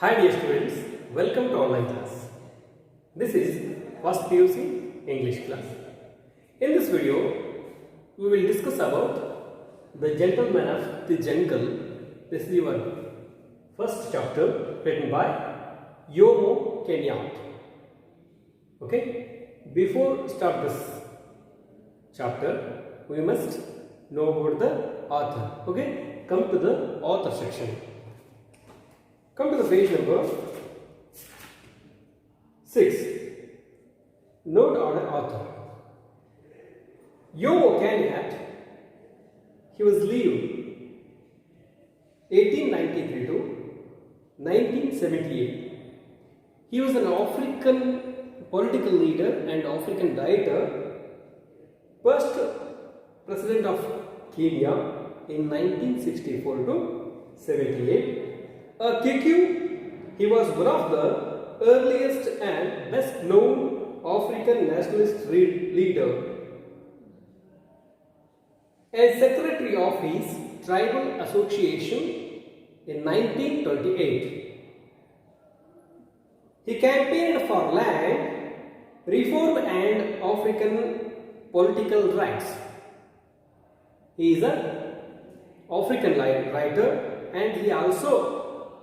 Hi dear students, welcome to online class. This is first PUC English class. In this video, we will discuss about the gentleman of the jungle. This is your first chapter written by Jomo Kenyatta. Okay, before start this chapter, we must know about the author. Okay, come to the author section. Come to the page number 6. Note on an author. Jomo Kenyatta, he was lived 1893 to 1978. He was an African political leader and African writer, first president of Kenya in 1964 to 78. A PUC, he was one of the earliest and best known African nationalist leader. As secretary of his tribal association in 1928, he campaigned for land reform and African political rights. He is an African writer and he also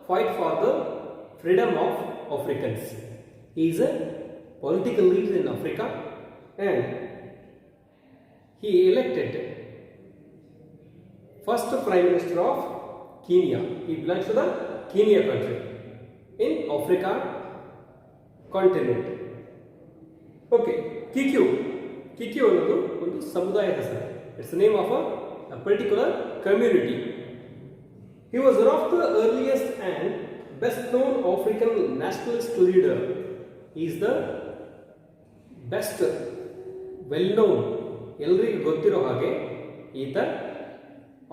fight for the freedom of Africans. He is a political leader in Africa and he elected first Prime Minister of Kenya. He belongs to the Kenya country in Africa continent. Okay, PUC ಅನ್ನೋದು ಒಂದು ಸಮುದಾಯದ ಹೆಸರು. It's the name of a particular community. He was one of the earliest and best known African nationalist leader. He is the best well known ಎಲ್ಲರಿಗೂ ಗೊತ್ತಿರೋ ಹಾಗೆ ಈತ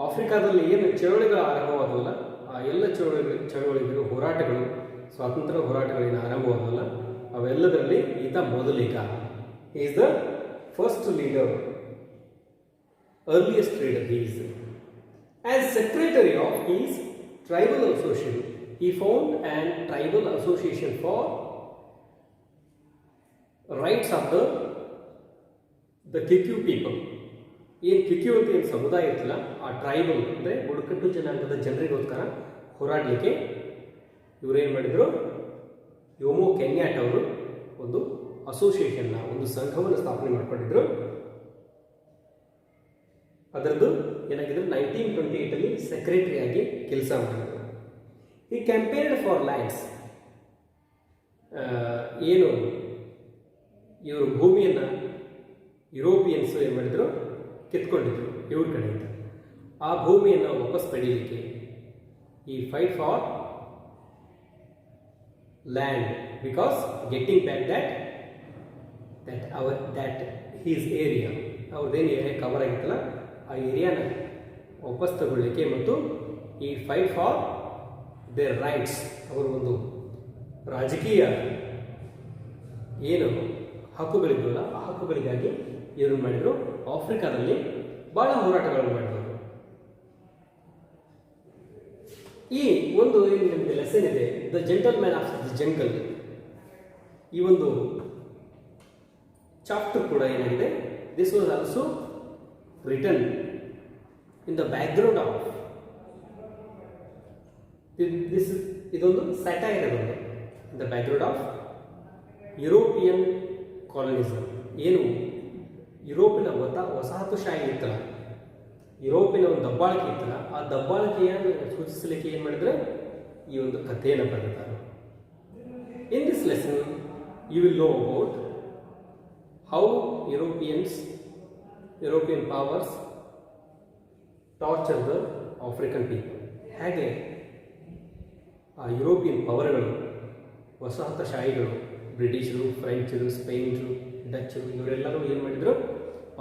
ಆಫ್ರಿಕಾದಲ್ಲಿ ಏನು ಚಳವಳಿಗಳು ಆರಂಭವಾದವಲ್ಲ ಆ ಎಲ್ಲ ಚಳವಳಿಗಳು ಹೋರಾಟಗಳು ಸ್ವಾತಂತ್ರ್ಯ ಹೋರಾಟಗಳೇನು ಆರಂಭವಾದವಲ್ಲ ಅವೆಲ್ಲದರಲ್ಲಿ ಈತ ಮೊದಲಿಗ. He is the first leader, earliest leader he is. As secretary of his tribal association, he formed an tribal association for rights of the PUC people. ಏನು PUC ಅಂತ ಏನು ಸಮುದಾಯ ಇತ್ತಲ್ಲ ಆ ಟ್ರೈಬಲ್ ಅಂದರೆ ಬುಡಕಟ್ಟು ಜನಾಂಗದ ಜನರಿಗೋಸ್ಕರ ಹೋರಾಡಲಿಕ್ಕೆ ಇವರೇನು ಮಾಡಿದರು, ಯೋಮೋ ಕೆನ್ಯಾಟ್ ಅವರು ಒಂದು ಅಸೋಸಿಯೇಷನ್ನ ಒಂದು ಸಂಘವನ್ನು ಸ್ಥಾಪನೆ ಮಾಡಿಕೊಂಡಿದ್ರು. ಅದರದ್ದು ಏನಾಗಿದ್ರು 1928 ಸೆಕ್ರೆಟರಿ ಆಗಿ ಕೆಲಸ ಮಾಡಿದ್ರು. ಈ ಕ್ಯಾಂಪೇನ್ಡ್ ಫಾರ್ ಲ್ಯಾಂಡ್ಸ್, ಏನು ಇವರು ಭೂಮಿಯನ್ನು ಯುರೋಪಿಯನ್ಸ್ ಏನು ಮಾಡಿದ್ರು, ಕಿತ್ಕೊಂಡಿದ್ರು ಇವ್ರ ಕಡೆಯಿಂದ. ಆ ಭೂಮಿಯನ್ನು ವಾಪಸ್ ಪಡೀಲಿಕ್ಕೆ ಈ fight for land because getting back that his area, ಅವ್ರದ್ದೇನು ಏರಿಯಾ ಕವರ್ ಆಗಿತ್ತಲ್ಲ ಆ ಏರಿಯಾನ ವಾಪಸ್ ತಗೊಳ್ಳಿಕ್ಕೆ ಮತ್ತು ಈ ಫೈಟ್ ಫಾರ್ ದೇರ್ ರೈಟ್ಸ್, ಅವರ ಒಂದು ರಾಜಕೀಯ ಏನು ಹಕ್ಕುಗಳಿದ್ವಲ್ಲ ಆ ಹಕ್ಕುಗಳಿಗಾಗಿ ಏನು ಮಾಡಿದರು, ಆಫ್ರಿಕಾದಲ್ಲಿ ಭಾಳ ಹೋರಾಟಗಳನ್ನು ಮಾಡಿದರು. ಈ ಒಂದು ಏನು ನಿಮಗೆ ಲೆಸನ್ ಇದೆ, the gentleman of the jungle, ಈ ಒಂದು ಚಾಪ್ಟರ್ ಕೂಡ ಏನಾಗಿದೆ, this was also written in the background of this ಇದೊಂದು ಸಟೈರ್ ಇದೆ in the background of European colonialism. ಏನು ಯುರೋಪಿನ ವಸಾಹತುಶಾಹಿ ಇತ್ತಲ್ಲ, ಯುರೋಪಿನ ಒಂದು ದಬ್ಬಾಳಿಕೆ ಇತ್ತಲ್ಲ, ಆ ದಬ್ಬಾಳಿಕೆಯನ್ನು ಸೂಚಿಸಲಿಕ್ಕೆ ಏನು ಮಾಡಿದ್ರೆ ಈ ಒಂದು ಕಥೆಯನ್ನು ಬರೆದಿದ್ದಾರೆ. In this lesson you will know about how European powers torture the African people. ಹೇಗೆ ಆ ಯುರೋಪಿಯನ್ ಪವರ್ಗಳು, ವಸಾಹತಶಾಹಿಗಳು, ಬ್ರಿಟಿಷರು, ಫ್ರೆಂಚರು, ಸ್ಪೇನ್ರು, ಡಚ್ಚರು ಇವರೆಲ್ಲರೂ ಏನು ಮಾಡಿದರು,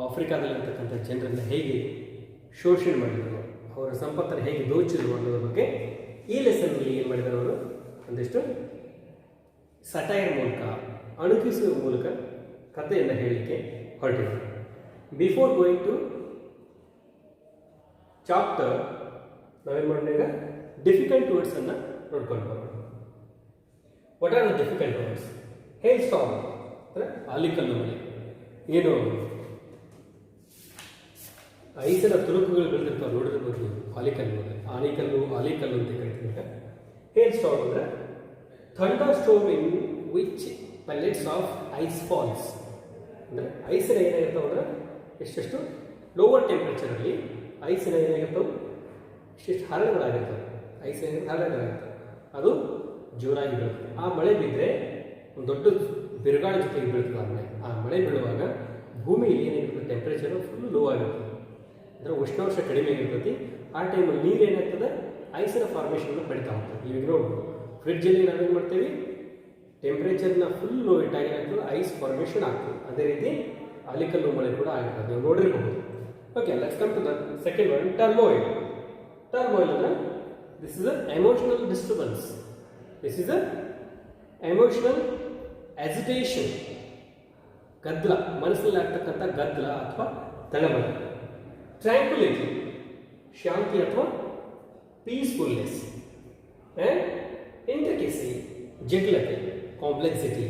ಆಫ್ರಿಕಾದಲ್ಲಿರ್ತಕ್ಕಂಥ ಜನರನ್ನು ಹೇಗೆ ಶೋಷಣೆ ಮಾಡಿದರು, ಅವರ ಸಂಪತ್ತನ್ನು ಹೇಗೆ ದೋಚಿದರು ಅನ್ನೋದ್ರ ಬಗ್ಗೆ ಈ ಲೆಸನ್ನಲ್ಲಿ ಏನು ಮಾಡಿದರು, ಅವರು ಒಂದಿಷ್ಟು ಸಟೈರ್ ಮೂಲಕ, ಅಣುಕಿಸುವ ಮೂಲಕ ಕಥೆಯನ್ನು ಹೇಳಲಿಕ್ಕೆ ಹೊರಟಿದರು. Before going to chapter, ನಾವೇನು ಮಾಡಿದಾಗ ಡಿಫಿಕಲ್ಟ್ ವರ್ಡ್ಸನ್ನು ನೋಡ್ಕೊಂಡು ಬರೋಣ. What are the difficult words? He'll storm ಅಂದರೆ ಆಲಿಕಲ್ಲು ಮಳೆ. ಏನು ಐಸರ ತುಣುಕುಗಳು ಬೆಳೆದಿರ್ತಾವೆ, ನೋಡಿರ್ಬೋದು ನೀವು. ಆಲಿಕಲ್ಲು ಆಲಿಕಲ್ಲು ಅಂತ ಕರಿತೀವಿ. ಹೇಲ್ ಸ್ಟಾರ್ಮ್ ಅಂದರೆ thunder storm in which pellets of ice falls. ಅಂದರೆ ಐಸಿನ ಏನಾಗಿರ್ತಾವೆ ಅಂದ್ರೆ ಎಷ್ಟೆಷ್ಟು ಲೋವರ್ ಟೆಂಪ್ರೇಚರಲ್ಲಿ ಐಸಿನ ಏನಾಗಿರ್ತಾವೆ ಇಷ್ಟೆಷ್ಟು ಹರಳುಗಳಾಗಿರ್ತವೆ. ಐಸ್ ಹರಳುಗಳಾಗಿರ್ತವೆ, ಅದು ಜೋರಾಗಿ ಬೀಳುತ್ತೆ. ಆ ಮಳೆ ಬಿದ್ದರೆ ಒಂದು ದೊಡ್ಡ ಬಿರುಗಾಳಿ ಜೊತೆಗೆ ಬೀಳ್ತದೆ. ಆ ಮಳೆ ಬೀಳುವಾಗ ಭೂಮಿಯಲ್ಲಿ ಏನಾಗಿರ್ತದೆ ಟೆಂಪ್ರೇಚರು ಫುಲ್ ಲೋ ಆಗಿರ್ತದೆ, ಅಂದರೆ ಉಷ್ಣಾಂಶ ಕಡಿಮೆ ಆಗಿರ್ತದೆ. ಆ ಟೈಮಲ್ಲಿ ನೀರು ಏನಾಗ್ತದೆ ಐಸಿನ ಫಾರ್ಮೇಷನ್ ಪಡಿತಾ ಹೋಗ್ತದೆ. ಈಗ ನೋಡ್ಬೋದು ಫ್ರಿಡ್ಜಲ್ಲಿ ನಾವೇನು ಮಾಡ್ತೇವೆ, ಟೆಂಪ್ರೇಚರ್ನ ಫುಲ್ ಲೋ ಇಟ್ಟಾಗ ಏನಾಗ್ತದೆ ಐಸ್ ಫಾರ್ಮೇಷನ್ ಆಗ್ತದೆ. ಅದೇ ರೀತಿ ಆಲಿಕಲ್ಲು ಮಳೆ ಕೂಡ ಆಗಿರ್ತದೆ, ನೀವು ನೋಡಿರ್ಬೋದು. Okay, let's come to the second one, turmoil. Turmoil ಅಂದರೆ this is a emotional disturbance. This is a emotional agitation. ಗದ್ದಲ, ಮನಸ್ಸಲ್ಲಿ ಆಗ್ತಕ್ಕಂಥ ಗದ್ದಲ ಅಥವಾ ತಳಮಳ. ಟ್ರ್ಯಾಂಕ್ವಿಲಿಟಿ, ಶಾಂತಿ ಅಥವಾ ಪೀಸ್ಫುಲ್ನೆಸ್. ಆ್ಯಂಡ್ ಇಂಟ್ರಿಕೆಸಿ, ಜಟಿಲತೆ, ಕಾಂಪ್ಲೆಕ್ಸಿಟಿ,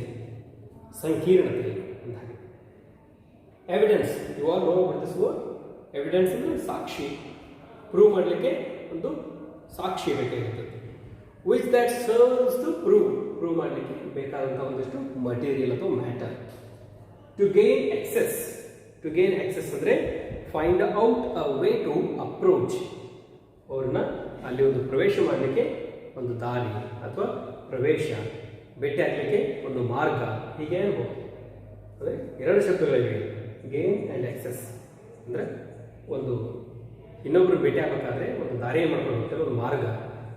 ಸಂಕೀರ್ಣತೆ ಅಂತ ಹಾಗೆ. Evidence, you all know what this word. Evidence ಅಂದರೆ ಸಾಕ್ಷಿ. ಪ್ರೂವ್ ಮಾಡಲಿಕ್ಕೆ ಒಂದು ಸಾಕ್ಷಿ ಬೇಕಾಗಿರ್ತದೆ. Which that serves to prove ಮಾಡಲಿಕ್ಕೆ ಬೇಕಾದಂಥ ಒಂದಿಷ್ಟು ಮಟೀರಿಯಲ್ ಅಥವಾ ಮ್ಯಾಟರ್. ಟು ಗೇನ್ ಎಕ್ಸೆಸ್ ಅಂದರೆ find out a way to approach. ಅವ್ರನ್ನ ಅಲ್ಲಿ ಒಂದು ಪ್ರವೇಶ ಮಾಡಲಿಕ್ಕೆ ಒಂದು ದಾರಿ ಅಥವಾ ಪ್ರವೇಶ, ಭೇಟಿ ಆಗಲಿಕ್ಕೆ ಒಂದು ಮಾರ್ಗ, ಹೀಗೆ ಅನ್ಬೋದು. ಅಂದರೆ ಎರಡು ಶಬ್ದಗಳಿವೆ, ಗೇನ್ ಆ್ಯಂಡ್ ಎಕ್ಸೆಸ್. ಅಂದರೆ ಒಂದು ಇನ್ನೊಬ್ಬರು ಭೇಟಿ ಆಗಬೇಕಾದ್ರೆ ಒಂದು ದಾರಿಯನ್ನು ಮಾಡ್ಕೊಂಡು ಹೋಗ್ತಾರೆ, ಒಂದು ಮಾರ್ಗ,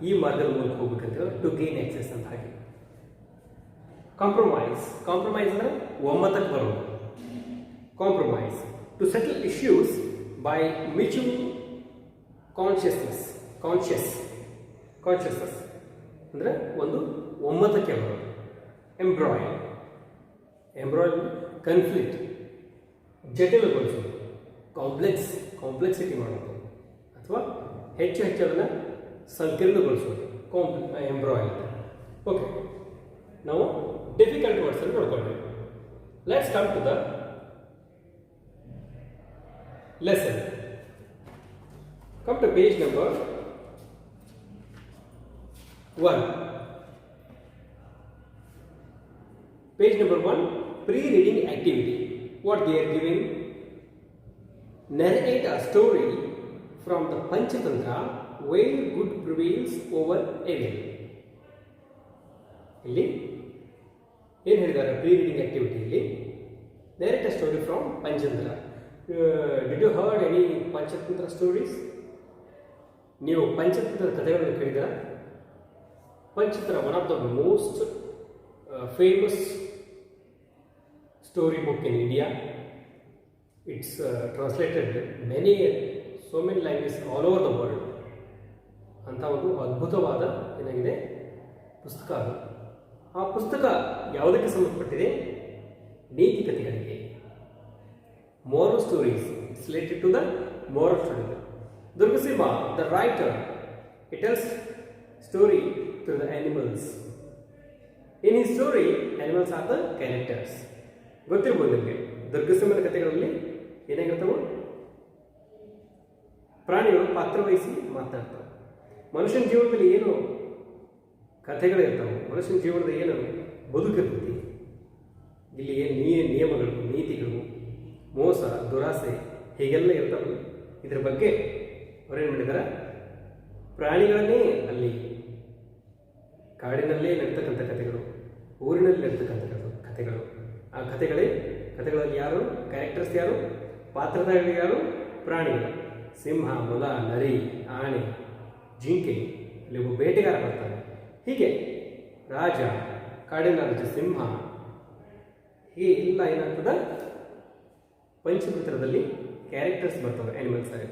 ಈ ಮಾರ್ಗದ ಮೂಲಕ ಹೋಗ್ಬೇಕಂತ ಟು ಗೇನ್ ಎಕ್ಸೆಸ್ ಅಂತ ಹಾಗೆ. ಕಾಂಪ್ರಮೈಸ್ ಅಂದರೆ ಒಮ್ಮತಕ್ಕೆ ಬರೋದು. Compromise to settle issues by mutual consciousness ಅಂದರೆ ಒಂದು ಒಮ್ಮತಕ್ಕೆ ಬರೋದು. Embroid conflict, ಜಟಿಲಗೊಳಿಸೋದು. ಕಾಂಪ್ಲೆಕ್ಸಿಟಿ ಮಾಡೋದು ಅಥವಾ ಹೆಚ್ಚು ಅದನ್ನು ಸಂಕೀರ್ಣಗೊಳಿಸೋದು, ಎಂಬ್ರಾಯ್ಡ್. ಓಕೆ, ನಾವು ಡಿಫಿಕಲ್ಟ್ ವರ್ಡ್ಸ್ ಅನ್ನು ನೋಡ್ಕೊಂಡ್ವಿ. Let's come to the lesson. Come to page number 1. Page number 1, pre-reading activity. What they are giving? Narrate a story from the Panchatantra where good prevails over evil. ಇಲ್ಲಿ ಏನು ಹೇಳಿದ್ದಾರೆ pre-reading activity ಇಲ್ಲಿ? Narrate a story from Panchatantra. Did you heard any Panchatantra stories? ನೀವು ಪಂಚತಂತ್ರ ಕಥೆಗಳನ್ನು ಕೇಳಿದ್ದೀರಾ? Panchatantra one of the most famous story book in India. It's translated so many languages all over the world. ಅಂತ ಒಂದು ಅದ್ಭುತವಾದ ಏನಾಗಿದೆ ಪುಸ್ತಕ ಅದು. ಆ ಪುಸ್ತಕ ಯಾವುದಕ್ಕೆ ಸಂಬಂಧಪಟ್ಟಿದೆ? ನೀತಿ ಕಥೆಗಳಿಗೆ. Moral stories. It's related to the moral story. Durgasimha, the writer, he tells story to the animals. In his story, animals are the characters. ಗೊತ್ತಿರ್ಬೋದು ನಿಮಗೆ, ದುರ್ಗಸಿಂಹನ ಕಥೆಗಳಲ್ಲಿ ಏನಾಗಿರ್ತವೆ? ಪ್ರಾಣಿಗಳು ಪಾತ್ರವಹಿಸಿ ಮಾತನಾಡ್ತವೆ. ಮನುಷ್ಯನ ಜೀವನದಲ್ಲಿ ಏನು ಕಥೆಗಳಿರ್ತಾವೆ, ಮನುಷ್ಯನ ಜೀವನದ ಏನು ಬದುಕಿರ್ತೈತಿ, ಇಲ್ಲಿ ಏನು ನಿಯಮಗಳು, ನೀತಿಗಳು, ಮೋಸ, ದುರಾಸೆ ಹೀಗೆಲ್ಲ ಇರ್ತಾವೆ. ಇದ್ರ ಬಗ್ಗೆ ಅವರೇನು ಮಾಡಿದ್ದಾರೆ? ಪ್ರಾಣಿಗಳನ್ನೇ ಅಲ್ಲಿ ಕಾಡಿನಲ್ಲೇ ನಡೀತಕ್ಕಂಥ ಕಥೆಗಳು, ಊರಿನಲ್ಲಿ ನಡೀತಕ್ಕಂಥ ಕಥೆಗಳು. ಆ ಕಥೆಗಳಲ್ಲಿ ಯಾರು ಕ್ಯಾರೆಕ್ಟರ್ಸ್, ಯಾರು ಪಾತ್ರಧಾರಿಗಳು, ಯಾರು ಪ್ರಾಣಿಗಳು. ಸಿಂಹ, ಮೊಲ, ನರಿ, ಆನೆ, ಜಿಂಕೆ, ಅಲ್ಲಿ ಒಬ್ಬ ಬೇಟೆಗಾರ ಬರ್ತಾನೆ. ಹೀಗೆ ರಾಜ, ಕಾಡಿನ ರಾಜ ಸಿಂಹ, ಹೀಗೆ ಎಲ್ಲ ಏನಾಗ್ತದೆ ಪಂಚತಂತ್ರದಲ್ಲಿ ಕ್ಯಾರೆಕ್ಟರ್ಸ್ ಬರ್ತವೆ, ಆನಿಮಲ್ಸ್ ಆಗಿ.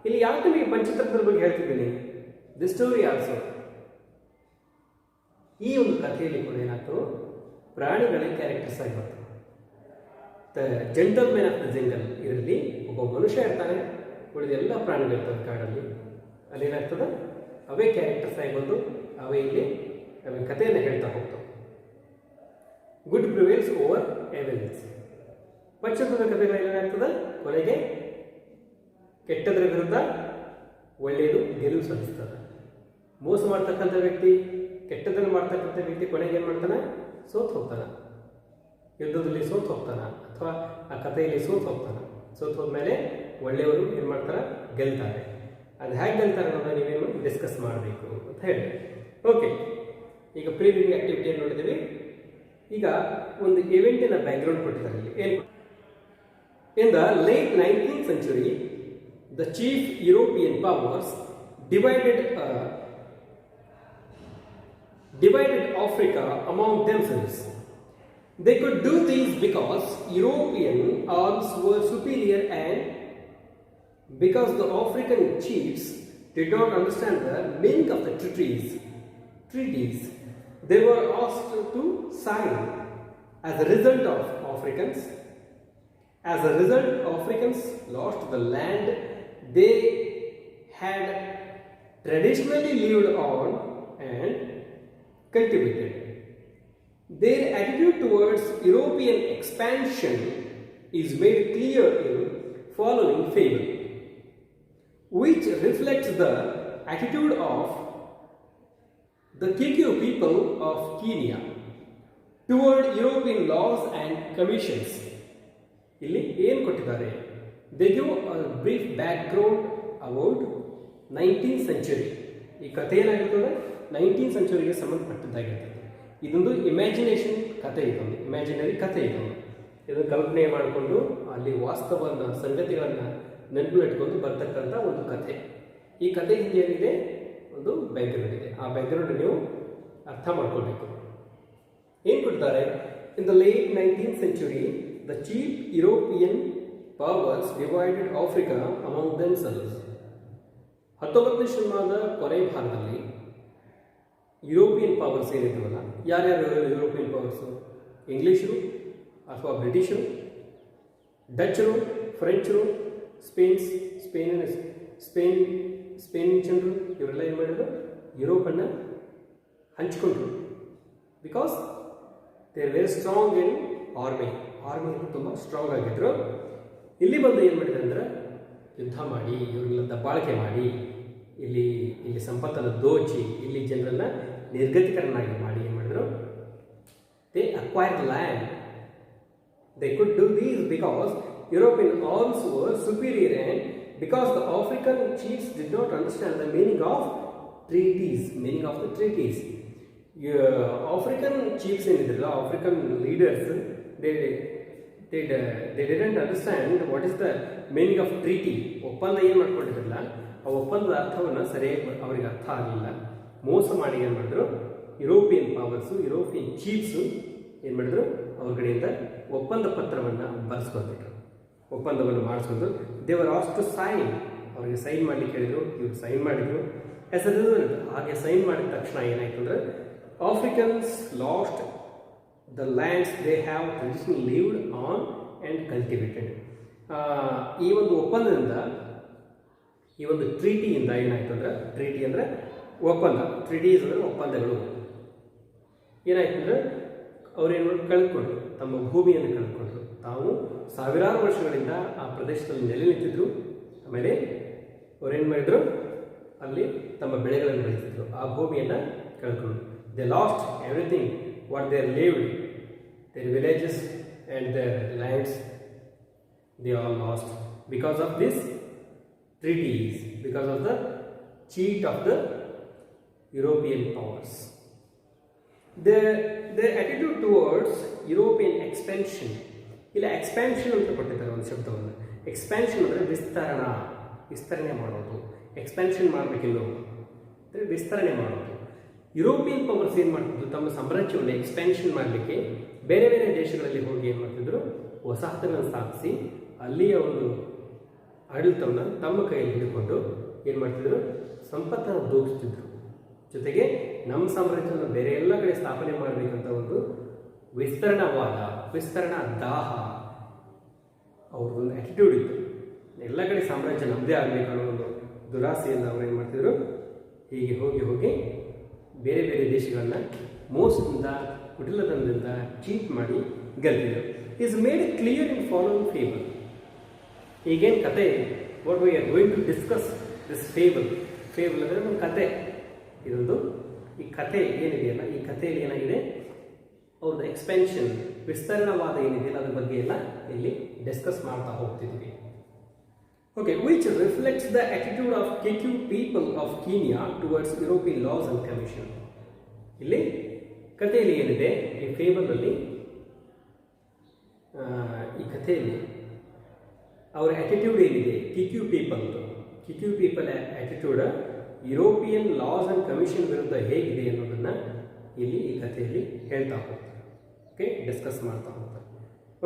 ಇಲ್ಲಿ ಯಾಕೆ ನಿಮಗೆ ಪಂಚತಂತ್ರದ ಬಗ್ಗೆ ಹೇಳ್ತಿದ್ದೀನಿ? The story also. ಈ ಒಂದು ಕಥೆಯಲ್ಲಿ ಕೂಡ ಏನಾಗ್ತವೆ ಪ್ರಾಣಿಗಳೇ ಕ್ಯಾರೆಕ್ಟರ್ಸ್ ಆಗಿ ಬರ್ತವೆ. The gentle man of the jungle, ಇದರಲ್ಲಿ ಒಬ್ಬ ಮನುಷ್ಯ ಇರ್ತಾನೆ, ಉಳಿದ ಎಲ್ಲ ಪ್ರಾಣಿಗಳಿರ್ತವೆ ಕಾಡಲ್ಲಿ. ಅಲ್ಲೇನಾಗ್ತದೆ ಅವೇ ಕ್ಯಾರೆಕ್ಟರ್ಸ್ ಆಗಿ ಬಂದು ಅವೇ ಇಲ್ಲಿ ನಮಗೆ ಕಥೆಯನ್ನು ಹೇಳ್ತಾ ಹೋಗ್ತವೆ. ಓವರ್ ಎವಿಲ್ಸ್. ಪಂಚತಂತ್ರ ಕಥೆಗಳಲ್ಲಿ ಏನಾಗ್ತದೆ, ಕೊನೆಗೆ ಕೆಟ್ಟದರ ವಿರುದ್ಧ ಒಳ್ಳೆಯದು ಗೆಲುವು ಸಾಧಿಸ್ತದೆ. ಮೋಸ ಮಾಡ್ತಕ್ಕಂಥ ವ್ಯಕ್ತಿ, ಕೆಟ್ಟದನ್ನು ಮಾಡ್ತಕ್ಕಂಥ ವ್ಯಕ್ತಿ ಕೊನೆಗೆ ಏನು ಮಾಡ್ತಾನೆ, ಸೋತು ಹೋಗ್ತಾನೆ. ಯುದ್ಧದಲ್ಲಿ ಸೋತು ಹೋಗ್ತಾನೆ ಅಥವಾ ಆ ಕಥೆಯಲ್ಲಿ ಸೋತು ಹೋಗ್ತಾನೆ. ಸೋತು ಹೋದ್ಮೇಲೆ ಒಳ್ಳೆಯವರು ಏನು ಮಾಡ್ತಾರೆ, ಗೆಲ್ತಾರೆ. ಅದು ಹೇಗೆ ಗೆಲ್ತಾರೆ ಅನ್ನೋದನ್ನ ನೀವೇನು ಡಿಸ್ಕಸ್ ಮಾಡಬೇಕು ಅಂತ ಹೇಳಿ. ಓಕೆ, ಈಗ ಪ್ರೀ ರೀಡಿಂಗ್ ಆಕ್ಟಿವಿಟಿಯನ್ನು ನೋಡಿದ್ದೀವಿ. ಈಗ ಒಂದು ಇವೆಂಟಿನ ಬ್ಯಾಕ್ಗ್ರೌಂಡ್ ಕೊಟ್ಟಿದ್ದಾರೆ ಇಲ್ಲಿ. ಏನು, in the late 19th century the chief European powers divided Africa among themselves. They could do this because European arms were superior and because the African chiefs did not understand the meaning of the treaties they were asked to sign. As a result, Africans lost the land they had traditionally lived on and cultivated. Their attitude towards European expansion is made clear in following fable, which reflects the attitude of the Kikuyu people of Kenya toward European laws and commissions. ಇಲ್ಲಿ ಏನು ಕೊಟ್ಟಿದ್ದಾರೆ, they give a brief background about 19th century. ಈ ಕಥೆ ಏನಾಗಿರ್ತದೆ, 19th centuryಗೆ ಸಂಬಂಧಪಟ್ಟದ್ದಾಗಿರ್ತದೆ. ಇದೊಂದು imagination ಕಥೆ, ಇದೊಂದು imaginary ಕಥೆ. ಇದನ್ನು ಕಲ್ಪನೆ ಮಾಡಿಕೊಂಡು ಅಲ್ಲಿ ವಾಸ್ತವವನ್ನು, ಸಂಗತಿಗಳನ್ನು ನೆನಪು ಇಟ್ಕೊಂಡು ಬರ್ತಕ್ಕಂಥ ಒಂದು ಕಥೆ. ಈ ಕಥೆ ಹಿಂದೆ ಏನಿದೆ, ಒಂದು ಬ್ಯಾಕ್ಗ್ರೌಂಡ್ ಇದೆ. ಆ ಬ್ಯಾಕ್ಗ್ರೌಂಡ್ ನೀವು ಅರ್ಥ ಮಾಡ್ಕೊಳ್ಬೇಕು. ಏನು ಕೊಡ್ತಾರೆ, in the late 19th century the chief European powers divided Africa among themselves. 19ನೇ ಶತಮಾನದ ಕೊನೆ ಭಾಗದಲ್ಲಿ ಯುರೋಪಿಯನ್ ಪವರ್ಸ್ ಏನಿದ್ವಲ್ಲ, ಯಾರ್ಯಾರು ಯುರೋಪಿಯನ್ ಪವರ್ಸು? ಇಂಗ್ಲೀಷರು ಅಥವಾ ಬ್ರಿಟಿಷರು, ಡಚ್ಚರು, ಫ್ರೆಂಚರು, ಸ್ಪೇನ್ ಜನರು, ಇವರೆಲ್ಲ ಏನು ಮಾಡಿದ್ರು, ಯುರೋಪನ್ನು ಹಂಚಿಕೊಂಡ್ರು. Because they are very strong in ಆರ್ಮಿಯಲ್ಲಿ ತುಂಬ ಸ್ಟ್ರಾಂಗ್ ಆಗಿದ್ರು. ಇಲ್ಲಿ ಬಂದು ಏನು ಮಾಡಿದ್ರು ಅಂದರೆ, ಯುದ್ಧ ಮಾಡಿ, ಇವರೆಲ್ಲ ದಬ್ಬಾಳಿಕೆ ಮಾಡಿ, ಇಲ್ಲಿ ಸಂಪತ್ತನ್ನು ದೋಚಿ, ಇಲ್ಲಿ ಜನರನ್ನ ನಿರ್ಗತಿಕರನ್ನಾಗಿ ಮಾಡಿ ಏನು ಮಾಡಿದ್ರು, they acquired land. They could do these because European arms were superior and because the African chiefs did not understand the meaning of the treaties. African chiefs ಏನಿದ್ರಲ್ಲ, African leaders, they didn't understand what is the meaning of treaty. ಒಪ್ಪಂದ ಏನು ಮಾಡ್ಕೊಂಡಿದ್ರಲ್ಲ, ಆ ಒಪ್ಪಂದದ ಅರ್ಥವನ್ನು ಸರಿಯಾಗಿ ಅವರಿಗೆ ಅರ್ಥ ಆಗಲಿಲ್ಲ. ಮೋಸ ಮಾಡಿ ಏನು ಮಾಡಿದ್ರು, ಯುರೋಪಿಯನ್ ಪವರ್ಸು, ಯುರೋಪಿಯನ್ ಚೀಫ್ಸು ಏನು ಮಾಡಿದ್ರು, ಅವ್ರ ಕಡೆಯಿಂದ ಒಪ್ಪಂದ ಪತ್ರವನ್ನು ಬರೆಸ್ಕೊಳ್ತಿದ್ರು, ಒಪ್ಪಂದವನ್ನು ಮಾಡಿಸ್ಕೊಂಡು ದೇವರ್ ಆಸ್ಕ್ ಟು ಸೈನ್. ಅವರಿಗೆ ಸೈನ್ ಮಾಡಲಿಕ್ಕೆ ಹೇಳಿದರು, ಇವರು ಸೈನ್ ಮಾಡಿದರು. ಆಸ್ ಅ ರಿಸಲ್ಟ್, ಹಾಗೆ ಸೈನ್ ಮಾಡಿದ ತಕ್ಷಣ ಏನಾಯ್ತು ಅಂದರೆ, Africans lost the lands they have traditional lived on and cultivated. ಈ ಒಂದು ಒಪ್ಪಂದದಿಂದ, ಈ ಒಂದು ಟ್ರೀಟಿಯಿಂದ ಏನಾಯ್ತು ಅಂದರೆ, ಟ್ರೀಟಿ ಅಂದರೆ ಒಪ್ಪಂದ, ಟ್ರೀಟೀಸ್ ಅಂದರೆ ಒಪ್ಪಂದಗಳು. ಏನಾಯ್ತು ಅಂದರೆ, ಅವರೇನು ಕಳೆದುಕೊಂಡ್ರು, ತಮ್ಮ ಭೂಮಿಯನ್ನು ಕಳೆದುಕೊಂಡ್ರು. ತಾವು ಸಾವಿರಾರು ವರ್ಷಗಳಿಂದ ಆ ಪ್ರದೇಶದಲ್ಲಿ ನೆಲೆ ನಿಂತಿದ್ರು. ಆಮೇಲೆ ಅವರೇನು ಮಾಡಿದ್ರು, ಅಲ್ಲಿ ತಮ್ಮ ಬೆಳೆಗಳನ್ನು ಬೆಳೀತಿದ್ರು. ಆ ಭೂಮಿಯನ್ನು ಕಳ್ಕೊಂಡ್ರು. They lost everything what they lived, their villages and their lands, they all lost because of this treaties, because of the cheat of the European powers. Their attitude towards European expansion. ಇಲ್ಲ expansion ಅಂತ ಕೊಟ್ಟಿದ್ದಾರೆ ಒಂದು ಶಬ್ದವನ್ನು. Expansion ಅಂದರೆ ವಿಸ್ತರಣೆ ಮಾಡೋದು. Expansion ಮಾಡಬೇಕಿಲ್ಲ ಅಂದರೆ ವಿಸ್ತರಣೆ ಮಾಡೋದು. ಯುರೋಪಿಯನ್ ಪವರ್ಸ್ ಏನು ಮಾಡ್ತಿದ್ರು, ತಮ್ಮ ಸಾಮ್ರಾಜ್ಯವನ್ನು ಎಕ್ಸ್ಪ್ಯಾನ್ಷನ್ ಮಾಡಲಿಕ್ಕೆ ಬೇರೆ ಬೇರೆ ದೇಶಗಳಲ್ಲಿ ಹೋಗಿ ಏನು ಮಾಡ್ತಿದ್ರು, ವಸಾಹತುಗಳನ್ನು ಸ್ಥಾಪಿಸಿ ಅಲ್ಲಿಯ ಒಂದು ಆಡಳಿತವನ್ನು ತಮ್ಮ ಕೈಯಲ್ಲಿ ಹಿಡಿದುಕೊಂಡು ಏನು ಮಾಡ್ತಿದ್ರು, ಸಂಪತ್ತನ್ನು ದೋಚಿತಿದ್ರು. ಜೊತೆಗೆ ನಮ್ಮ ಸಾಮ್ರಾಜ್ಯವನ್ನು ಬೇರೆ ಎಲ್ಲ ಕಡೆ ಸ್ಥಾಪನೆ ಮಾಡಬೇಕಂತ ಒಂದು ವಿಸ್ತರಣಾ ದಾಹ ಅವ್ರದ್ದೊಂದು ಆ್ಯಟಿಟ್ಯೂಡ್ ಇತ್ತು. ಎಲ್ಲ ಕಡೆ ಸಾಮ್ರಾಜ್ಯ ನಮ್ಮದೇ ಆಗಬೇಕು ಅನ್ನೋ ಒಂದು ದುರಾಸೆಯನ್ನು ಅವ್ರು ಏನು ಮಾಡ್ತಿದ್ರು, ಹೀಗೆ ಹೋಗಿ ಬೇರೆ ಬೇರೆ ದೇಶಗಳನ್ನು ಮೋಸದಿಂದ ಕುಟಿಲತನದಿಂದ ಚೀಟ್ ಮಾಡಿ ಗೆಲ್ತಿದ್ರು. Is made clear in following fable. ಈಗೇನು ಕತೆ, what we are going to discuss this fable. Fable ಅಂದರೆ ಒಂದು ಕತೆ. ಇದೊಂದು ಈ ಕತೆ ಏನಿದೆಯಲ್ಲ, ಈ ಕಥೆಯಲ್ಲಿ ಏನಾಗಿದೆ, ಅವ್ರದ್ದು ಎಕ್ಸ್ಪೆನ್ಷನ್, ವಿಸ್ತರಣವಾದ ಏನಿದೆಯಲ್ಲ ಅದ್ರ ಬಗ್ಗೆ ಎಲ್ಲ ಇಲ್ಲಿ ಡಿಸ್ಕಸ್ ಮಾಡ್ತಾ ಹೋಗ್ತಿದ್ವಿ. Okay, which reflects the attitude of Kikuyu people of Kenya towards European laws and commission. ಇಲ್ಲಿ ಕಥೆಯಲ್ಲಿ ಏನಿದೆ, ಈ ಫೇಬಲ್ನಲ್ಲಿ ಈ ಕಥೆಯಲ್ಲಿ ಅವರ ಆಟಿಟ್ಯೂಡ್ ಏನಿದೆ, Kikuyu people attitude European laws and commission ವಿರುದ್ಧ ಹೇಗಿದೆ ಅನ್ನೋದನ್ನು ಇಲ್ಲಿ ಈ ಕಥೆಯಲ್ಲಿ ಹೇಳ್ತಾ ಹೋಗ್ತಾರೆ. ಓಕೆ, ಡಿಸ್ಕಸ್ ಮಾಡ್ತಾ ಹೋಗ್ತಾರೆ.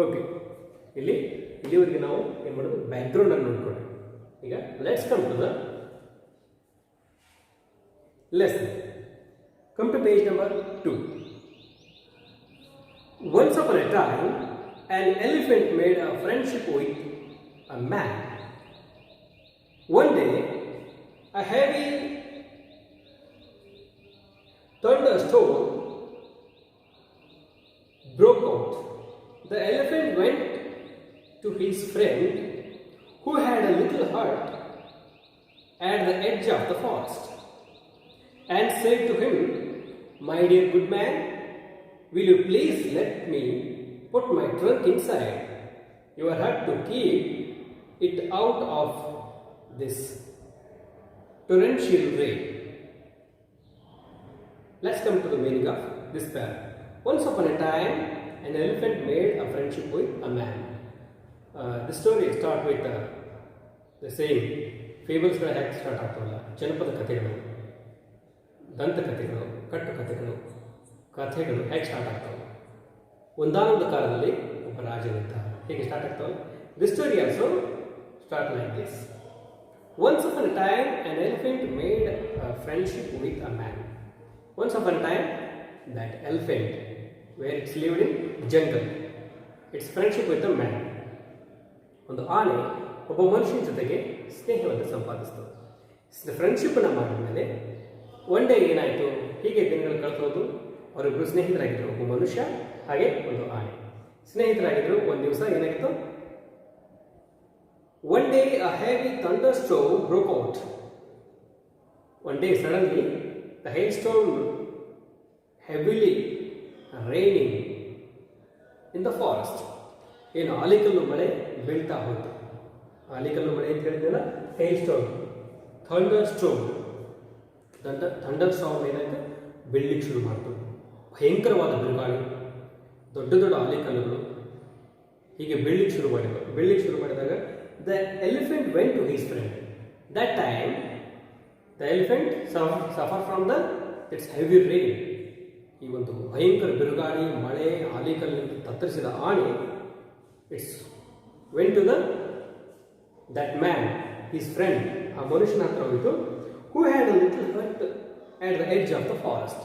ಓಕೆ, ಇಲ್ಲಿವರೆಗೆ ನಾವು ಏನು ಮಾಡೋದು, ಬ್ಯಾಕ್ಗ್ರೌಂಡನ್ನು ನೋಡ್ಕೊಳ್ಳಿ. ಈಗ let's come to the lesson. Come to page number 2. Once upon a time, an elephant made a friendship with a man. One day, a heavy thunderstorm broke out. The elephant went to his friend, who had a little hut at the edge of the forest, and said to him, "My dear good man, will you please let me put my trunk inside your hut to keep it out of this torrential rain?" Let's come to the meaning of this parable. Once upon a time, an elephant made a friendship with a man. The story starts with the same fables ಹೇಗೆ start ಆಗ್ತಾವಲ್ಲ, ಜನಪದ ಕಥೆಗಳು, ದಂತಕಥೆಗಳು, ಕಥೆಗಳು ಹೇಗೆ start ಆಗ್ತಾವೆ. ಒಂದಾನೊಂದು ಕಾಲದಲ್ಲಿ ಒಬ್ಬ ರಾಜನಿದ್ದ, ಹೇಗೆ start ಆಗ್ತಾವಲ್ಲ. This story also starts like this. Once upon a time, an elephant made a friendship with a man. Once upon a time, that elephant, where it's lived in jungle, its friendship with a man. ಒಂದು ಆನೆ ಒಬ್ಬ ಮನುಷ್ಯನ ಜೊತೆಗೆ ಸ್ನೇಹವನ್ನು ಸಂಪಾದಿಸ್ತದೆ. ಫ್ರೆಂಡ್ಶಿಪ್ಪನ್ನು ಮಾಡಿದ ಮೇಲೆ one day ಏನಾಯಿತು, ಹೀಗೆ ದಿನಗಳು ಕಳೆದೋದು. ಅವರಿಬ್ಬರು ಸ್ನೇಹಿತರಾಗಿದ್ದರು, ಒಬ್ಬ ಮನುಷ್ಯ ಹಾಗೆ ಒಂದು ಆನೆ ಸ್ನೇಹಿತರಾಗಿದ್ದರು. ಒಂದು ದಿವಸ ಏನಾಯಿತು, one day a heavy thunderstorm broke out. One day suddenly the hailstorm heavily raining in the forest. ಏನು ಆಲಿಕಲ್ಲು ಮಳೆ ಬೀಳ್ತಾ ಹೋಯಿತು. ಆಲಿಕಲ್ಲು ಮಳೆ ಅಂತ ಹೇಳಿದ್ನಲ್ಲ, hailstorm, thunderstorm. ಥಂಡರ್ಸ್ಟಾರ್ಮ್ ಏನಾಯಿತು, ಬೀಳಲಿಕ್ಕೆ ಶುರು ಮಾಡ್ತು. ಭಯಂಕರವಾದ ಬಿರುಗಾಳಿ, ದೊಡ್ಡ ದೊಡ್ಡ ಆಲಿಕಲ್ಲುಗಳು ಹೀಗೆ ಬೀಳಲಿಕ್ಕೆ ಶುರು ಮಾಡಿದಾಗ the elephant went to his friend. That time the elephant suffer from the its heavy rain. ಈ ಒಂದು ಭಯಂಕರ ಬಿರುಗಾಳಿ, ಮಳೆ, ಆಲಿಕಲ್ಲಿಂದ ತತ್ತರಿಸಿದ ಆನೆ its went to that man, his friend, ಆ ಮನುಷ್ಯನ ಹತ್ರ ಹೋಯಿತು. Who had a little hut at the edge of the forest.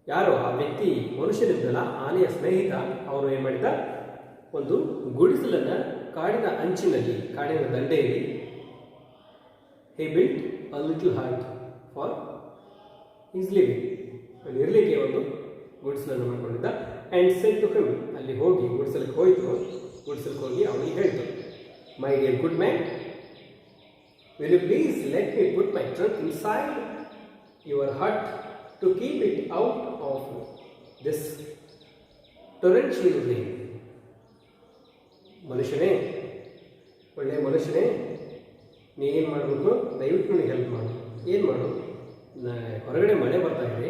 ಯಾರು ಆ ವ್ಯಕ್ತಿ, ಮನುಷ್ಯನಿದ್ದಲ್ಲ, ಆನೆಯ ಸ್ನೇಹಿತ, ಅವನು ಏನು ಮಾಡಿದ, ಒಂದು ಗುಡಿಸಲನ್ನು ಕಾಡಿನ ಅಂಚಿನಲ್ಲಿ, ಕಾಡಿನ ದಂಡೆಯಲ್ಲಿ, he built a little hut for his living. ಅಲ್ಲಿ ಇರಲಿಕ್ಕೆ ಒಂದು ಗುಡಿಸಲನ್ನು ಮಾಡ್ಕೊಂಡಿದ್ದ. ಆ್ಯಂಡ್ ಸೆಡ್ ಟು ಹಿಮ್, ಅಲ್ಲಿ ಹೋಗಿ ಗುಡಿಸಲಕ್ಕೆ ಹೋಗಿ ಅವನಿಗೆ ಹೇಳ್ತು, my dear good man, will you please let me put my trunk inside your hut to keep it out of this torrential rain. ಮನುಷ್ಯನೇ, ಒಳ್ಳೆಯ ಮನುಷ್ಯನೇ, ನೀ ಏನು ಮಾಡಬೇಕು, ದಯವಿಟ್ಟು ನನಗೆ ಹೆಲ್ಪ್ ಮಾಡು. ಏನು ಮಾಡು, ಹೊರಗಡೆ ಮಳೆ ಬರ್ತಾ ಇದೆ,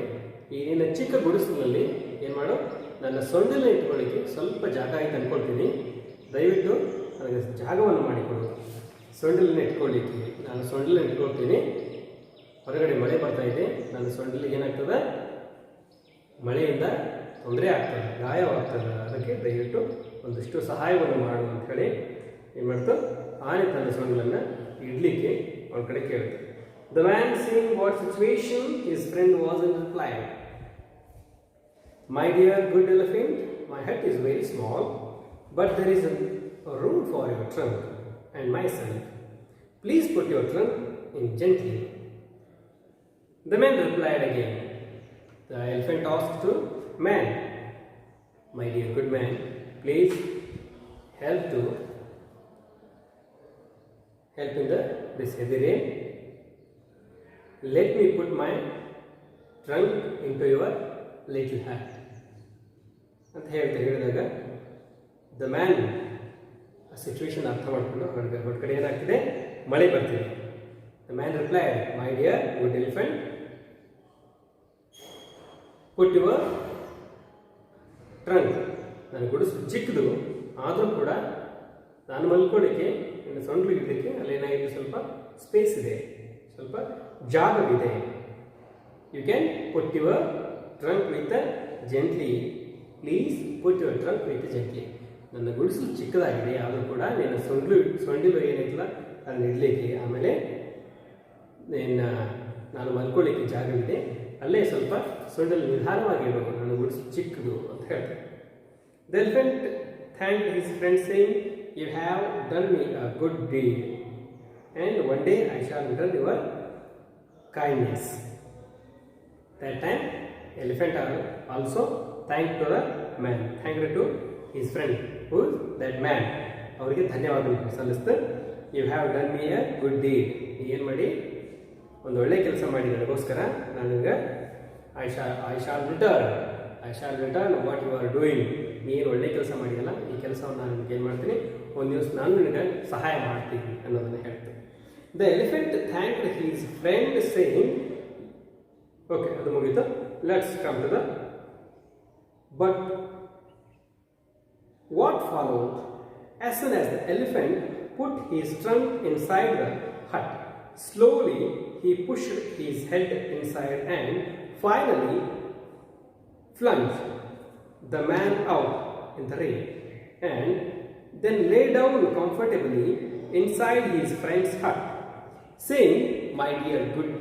ಈ ನಿನ್ನ ಚಿಕ್ಕ ಗುಡಿಸಲಿನಲ್ಲಿ ಏನು ಮಾಡು, ನನ್ನ ಸೊಂಡಿಲನ್ನ ಇಟ್ಕೊಳ್ಳಿಕ್ಕೆ ಸ್ವಲ್ಪ ಜಾಗ ಆಯ್ತು ಅಂದ್ಕೊಳ್ತೀನಿ, ದಯವಿಟ್ಟು ನನಗೆ ಜಾಗವನ್ನು ಮಾಡಿಕೊಡು. ಸೊಂಡಿಲನ್ನ ಇಟ್ಕೊಳ್ಳಿಕ್ಕೆ ನಾನು ಸೊಂಡಿಲನ್ನ ಇಟ್ಕೊಳ್ತೀನಿ, ಹೊರಗಡೆ ಮಳೆ ಬರ್ತಾ ಇದೆ, ನನ್ನ ಸೊಂಡಿಲಿಗೆ ಏನಾಗ್ತದೆ, ಮಳೆಯಿಂದ ತೊಂದರೆ ಆಗ್ತದೆ, ಗಾಯವಾಗ್ತದೆ, ಅದಕ್ಕೆ ದಯವಿಟ್ಟು ಒಂದಿಷ್ಟು ಸಹಾಯವನ್ನು ಮಾಡು ಅಂತ ಹೇಳಿ ಏನು ಮಾಡ್ತು, ಆನೆ ತನ್ನ ಸೊಂಡಿಲನ್ನು ಇಡ್ಲಿಕ್ಕೆ ಅವನ ಕಡೆ ಕೇಳ್ತು. The man, seeing what situation his friend was in, replied, "My dear good elephant, my hut is very small, but there is a room for your trunk and myself. Please put your trunk in gently." The man replied again, The elephant asked to man, my dear good man, please help in this heavy rain. Let me put my trunk into your little hat. ಅಂತ ಹೇಳಿದಾಗ the man ಆ situation ಅರ್ಥ ಮಾಡಿಕೊಂಡು ಹೊರಗಡೆ ಏನಾಗ್ತಿದೆ, ಮಳೆ ಬರ್ತಿದೆ. The man replied, my dear good elephant, put your trunk. ನನ್ನ ಗುಡಿಸು ಚಿಕ್ಕದು ಆದರೂ ಕೂಡ ನಾನು ಮಲ್ಕೊಳ್ಳಿಕ್ಕೆ, ನನ್ನ ಸೊಂಡ್ಲು ಇಡಲಿಕ್ಕೆ ಅಲ್ಲೇನಾಗಿದೆ, ಸ್ವಲ್ಪ ಸ್ಪೇಸ್ ಇದೆ, ಸ್ವಲ್ಪ ಜಾಗವಿದೆ. You can put your trunk with gently, please put your trunk with gently. ನನ್ನ ಗುಡಿಸಲು ಚಿಕ್ಕದಾಗಿದೆ ಆದರೂ ಕೂಡ ನಿನ್ನ ಸೊಂಡಿಲು ಏನೈತಲ್ಲ ಅದನ್ನು ಇಡಲಿಕ್ಕೆ, ಆಮೇಲೆ ನಾನು ಮಲ್ಕೊಳ್ಳಿಕ್ಕೆ ಜಾಗವಿದೆ, ಅಲ್ಲೇ ಸ್ವಲ್ಪ ಸೊಂಡಲು ನಿಧಾನವಾಗಿಡು, ನನ್ನ ಗುಡಿಸಲು ಚಿಕ್ಕದು ಅಂತ ಹೇಳ್ತಾರೆ. The elephant thanked his friend saying, you have done me a good deed and one day I shall return your kindness. That time elephant also thanked to the man, thanked to his friend, who is that man. ಅವರಿಗೆ ಧನ್ಯವಾದಗಳು ಸಲ್ಲಿಸ್ತು. You have done me a good deed, ನೀ ಏನು ಮಾಡಿ, ಒಂದು ಒಳ್ಳೆ ಕೆಲಸ ಮಾಡಿ ನನಗೋಸ್ಕರ, ನನಗೆ I shall return what you are doing. ನೀನು ಒಳ್ಳೆ ಕೆಲಸ ಮಾಡಿದಲ್ಲ, ಈ ಕೆಲಸವನ್ನು ನಾನು ನಿಮ್ಗೆ ಏನು ಮಾಡ್ತೀನಿ, ಒಂದು ದಿವಸ ನಾನು ನಿನಗೆ ಸಹಾಯ ಮಾಡ್ತೀನಿ ಅನ್ನೋದನ್ನು ಹೇಳ್ತೀನಿ. The elephant thanked his friend saying, okay, ಅದು ಮುಗಿತು. Let's come to the but. What followed? As soon as the elephant put his trunk inside the hut, slowly he pushed his head inside and finally plunged the man out in the rain, and then lay down comfortably inside his friend's hut, saying, my dear good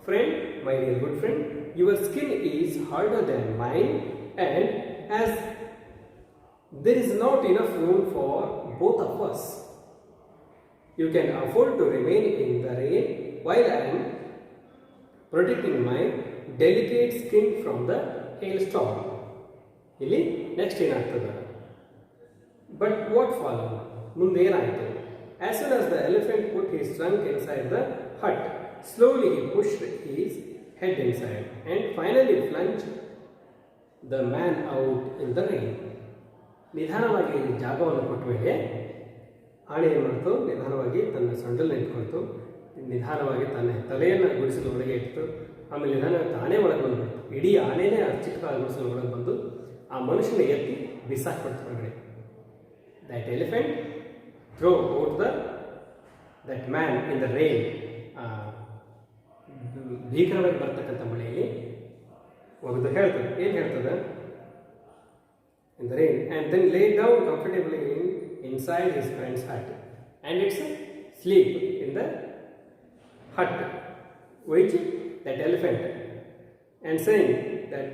friend, your skin is harder than mine, and as there is not enough room for both of us, you can afford to remain in the rain while I am protecting my delicate skin from the hailstorm. ಇಲ್ಲಿ next ಏನಾಗ್ತದೆ, but what follow, ಮುಂದೆ ಏನಾಯಿತು? As soon as the elephant put his trunk inside the hut, slowly he pushed his head inside and finally plunged the man out in the rain. ನಿಧಾನವಾಗಿ ಜಾಗವನ್ನು ಕೊಟ್ಟ ಮೇಲೆ ಆನೆ ಏನು ಮಾಡ್ತು, ನಿಧಾನವಾಗಿ ತನ್ನ ಸೊಂಡಲನ್ನು ಇಟ್ಕೊಳ್ತು, ನಿಧಾನವಾಗಿ ತನ್ನ ತಲೆಯನ್ನು ಗುಡಿಸಲು ಒಳಗೆ ಇಟ್ಟು, ಆಮೇಲೆ ನಿಧಾನವಾಗಿ ತಾನೇ ಒಳಗೆ ಬಂದ್ಬಿಡ್ತು. ಇಡೀ ಆನೆನೇ ಚಿಕ್ಕದಾಗಿ ಗುಡಿಸಲು ಒಳಗೆ ಬಂದು ಆ ಮನುಷ್ಯನ ಎತ್ತಿ ಬಿಸಾಕ್ಬಿಡ್ತು ಹೊರಗಡೆ. That elephant throw out that man in the rain, ಭೀಕರವಾಗಿ ಬರ್ತಕ್ಕಂಥ ಮಳೆಯಲ್ಲಿ ಒಗೆದು ಹೇಳ್ತದೆ. ಏನು ಹೇಳ್ತದೆ? in the rain, and then lay down comfortably inside his friend's hut, and it's sleep in the hut which that elephant, and saying that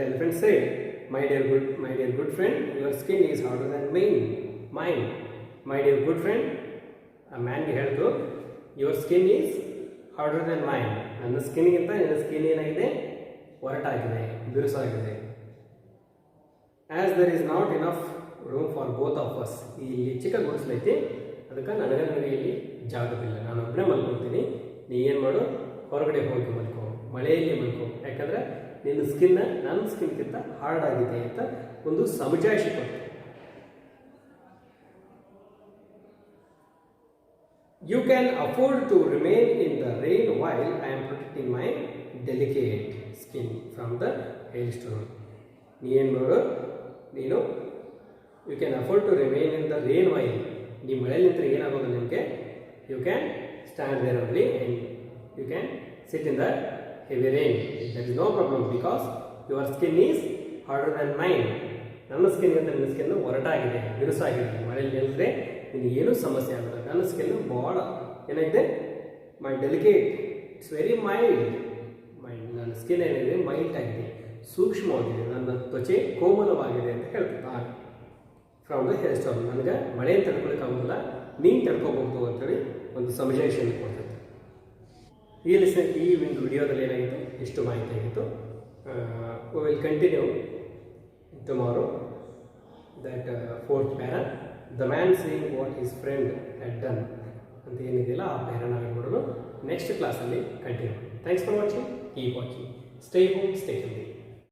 elephant said, my dear good friend, your skin is harder than mine. My dear good friend, a man ಹೇಳ್ತು, your skin is harder than mine. ನನ್ನ ಸ್ಕಿನ್ಗಿಂತ ನಿನ್ನ skin ಏನಾಗಿದೆ, ಒರಟಾಗಿದೆ, ಬಿರುಸಾಗಿದೆ. As there is not enough room for both of us, ಇಲ್ಲಿ ಚಿಕ್ಕ ಗುಡಿಸ್ಲೈತಿ, ಅದಕ್ಕೆ ನನಗೆ ಇಲ್ಲಿ ಜಾಗವಿಲ್ಲ, ನಾನು ಒಬ್ಬನೇ ಮಲ್ಕೊಳ್ತೀನಿ, ನೀ ಏನು ಮಾಡು, ಹೊರಗಡೆ ಹೋಗಿ ಮಲ್ಕೋ, ಮಳೆಯಲ್ಲಿ ಮಲ್ಕೋ, ಯಾಕಂದರೆ ನಿನ್ನ ಸ್ಕಿನ್ನ ನನ್ನ ಸ್ಕಿನ್ಗಿಂತ ಹಾರ್ಡ್ ಆಗಿದೆ ಅಂತ ಒಂದು ಸಮಜಾಯಿಷಿ ಕೊಡ್ತು. You can afford to remain in the rain while I am protecting my delicate skin from the hailstorm. ನೀನು you can afford to remain in the rain while, ನೀವು ಮಳೆಯಲ್ಲಿ ನಿಂತರೆ ಏನಾಗೋದು ನಿಮಗೆ, you can stand there only and you can sit in the heavy rain. There is no problem because your skin is harder than mine. ನನ್ನ ಸ್ಕಿನ್ಗಿಂತ ನಿನ್ನ skin ಒರಟಾಗಿದೆ, ಬಿರುಸಾಗಿದೆ. ಮಳೆಯಲ್ಲಿ ನಿಂತರೆ ನಿನಗೆ ಏನೂ ಸಮಸ್ಯೆ ಆಗಲ್ಲ. ನನ್ನ ಸ್ಕಿನ್ ಭಾಳ ಏನಾಗಿದೆ, ಮೈ ಡೆಲಿಕೇಟ್, ಇಟ್ಸ್ ವೆರಿ ಮೈಲ್ಡ್. ನನ್ನ ಸ್ಕಿನ್ ಏನಿದೆ ಮೈಲ್ಡ್ ಆಗಿದೆ, ಸೂಕ್ಷ್ಮವಾಗಿದೆ, ನನ್ನ ತ್ವಚೆ ಕೋಮಲವಾಗಿದೆ ಅಂತ ಹೇಳ್ತಾರೆ. ಫ್ರಮ್ ದ ಹೇರ್ ಸ್ಟಾರ್ಮ್, ನನಗೆ ಮಳೆಯನ್ನು ತಡ್ಕೊಳಕ್ಕಾಗೋದಿಲ್ಲ, ನೀನು ತಡ್ಕೋಬಹುದು ಅಂತೇಳಿ ಒಂದು ಸಮಜಾಯಿಷೆಯನ್ನು ಕೊಡ್ತೈತೆ. ಈ ಒಂದು ವಿಡಿಯೋದಲ್ಲಿ ಏನಾಗಿತ್ತು, ಇಷ್ಟು ಮಾಹಿತಿ ಆಗಿತ್ತು. We will continue tomorrow that fourth para, the man saying what his friend had done ಅಂತ ಏನಿದೆಯಲ್ಲ ಆ ಪ್ಯಾರಾ ನಾವೇನು ಮಾಡೋದು ನೆಕ್ಸ್ಟ್ ಕ್ಲಾಸಲ್ಲಿ continue. Thanks for watching, keep watching, stay home, stay healthy.